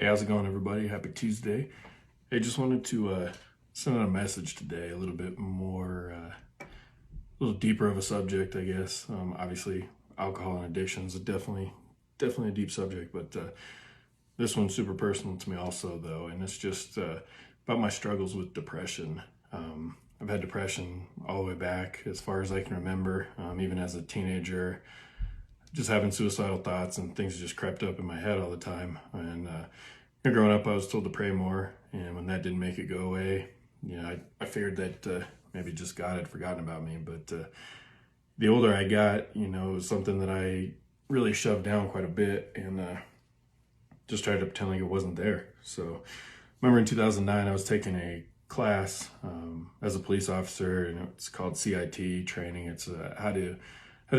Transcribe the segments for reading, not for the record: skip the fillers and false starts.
Hey, how's it going, everybody? Happy Tuesday. Hey, just wanted to send out a message today, a little bit more, a little deeper of a subject, I guess. Obviously, alcohol and addictions is definitely a deep subject, but this one's super personal to me also, though, and it's just about my struggles with depression. I've had depression all the way back as far as I can remember, even as a teenager, just having suicidal thoughts and things just crept up in my head all the time. And growing up, I was told to pray more, and when that didn't make it go away, I figured that maybe just God had forgotten about me. But the older I got, it was something that I really shoved down quite a bit, and just tried to pretend like it wasn't there. So, I remember in 2009, I was taking a class as a police officer, and it's called CIT training. It's how to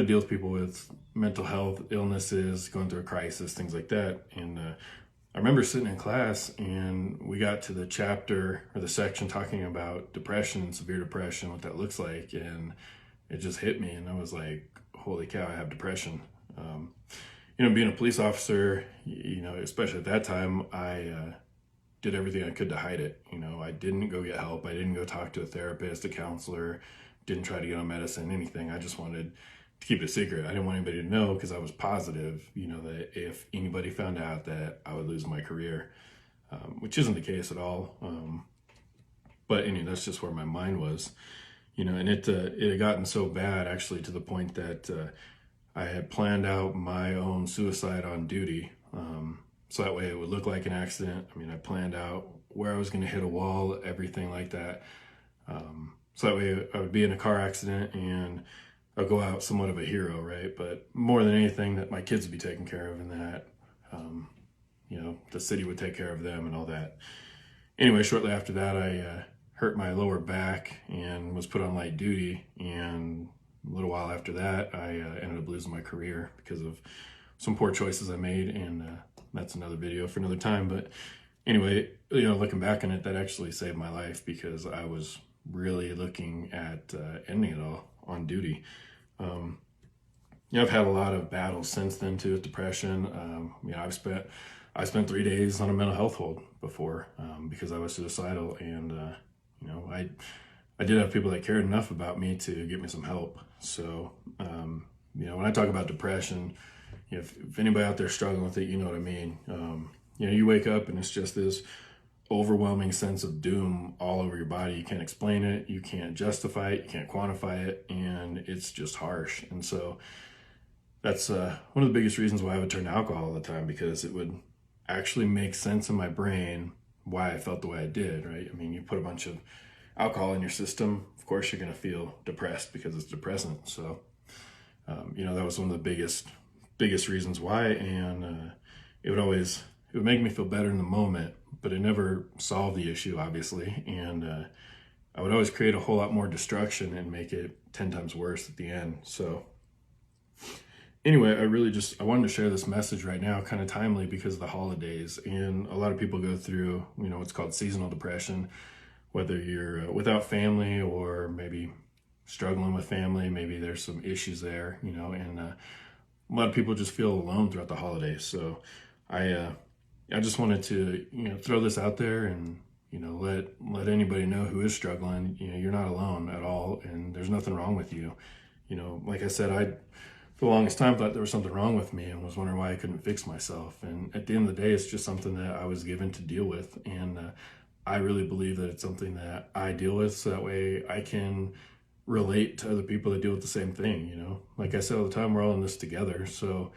deal with people with mental health illnesses, going through a crisis, things like that. And I remember sitting in class, and we got to the chapter or the section talking about depression and severe depression, what that looks like, and it just hit me, and I was like, "Holy cow, I have depression." Being a police officer, especially at that time, I did everything I could to hide it. I didn't go get help. I didn't go talk to a therapist, a counselor, didn't try to get on medicine, anything. I just wanted to keep it a secret. I didn't want anybody to know because I was positive, that if anybody found out that I would lose my career, which isn't the case at all. But anyway, that's just where my mind was, and it had gotten so bad actually to the point that I had planned out my own suicide on duty. So that way it would look like an accident. I planned out where I was going to hit a wall, everything like that. So that way I would be in a car accident and I'll go out somewhat of a hero, right? But more than anything, that my kids would be taken care of, and that, the city would take care of them and all that. Anyway, shortly after that, I hurt my lower back and was put on light duty. And a little while after that, I ended up losing my career because of some poor choices I made. And that's another video for another time. But anyway, looking back on it, that actually saved my life because I was really looking at ending it all on duty. I've had a lot of battles since then too with depression. I spent 3 days on a mental health hold before because I was suicidal, and I did have people that cared enough about me to get me some help. So when I talk about depression, if anybody out there struggling with it, you know what I mean. You wake up and it's just this overwhelming sense of doom all over your body. You can't explain it, you can't justify it, you can't quantify it, and it's just harsh. And so that's one of the biggest reasons why I would turn to alcohol all the time, because it would actually make sense in my brain why I felt the way I did, right? You put a bunch of alcohol in your system, of course you're going to feel depressed because it's depressant. So that was one of the biggest reasons why. And it would make me feel better in the moment, but it never solved the issue, obviously. And I would always create a whole lot more destruction and make it 10 times worse at the end. So anyway, I wanted to share this message right now, kind of timely because of the holidays. And a lot of people go through, what's called seasonal depression, whether you're without family or maybe struggling with family, maybe there's some issues there, and a lot of people just feel alone throughout the holidays. So I just wanted to, throw this out there and, let anybody know who is struggling, you're not alone at all, and there's nothing wrong with you. Like I said, I, for the longest time, thought there was something wrong with me and was wondering why I couldn't fix myself. And at the end of the day, it's just something that I was given to deal with. And I really believe that it's something that I deal with, so that way I can relate to other people that deal with the same thing. Like I said all the time, we're all in this together. So,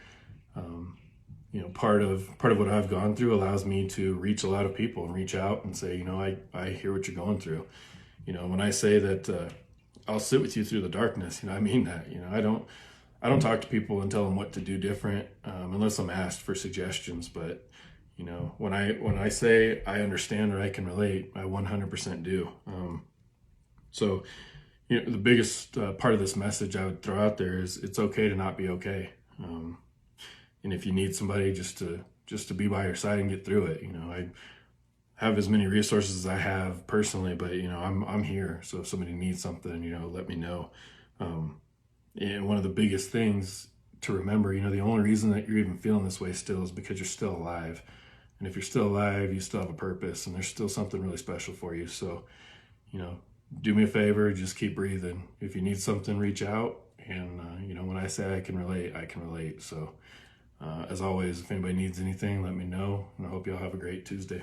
part of what I've gone through allows me to reach a lot of people and reach out and say, I hear what you're going through. When I say that I'll sit with you through the darkness, I mean that. I don't talk to people and tell them what to do different unless I'm asked for suggestions. But when I say I understand or I can relate, I 100% do. So the biggest part of this message I would throw out there is it's okay to not be okay. And if you need somebody just to be by your side and get through it, I have as many resources as I have personally, but I'm here. So if somebody needs something, let me know. And one of the biggest things to remember, the only reason that you're even feeling this way still is because you're still alive. And if you're still alive, you still have a purpose, and there's still something really special for you. So, do me a favor, just keep breathing. If you need something, reach out. And, when I say I can relate, I can relate. So, as always, if anybody needs anything, let me know. And I hope y'all have a great Tuesday.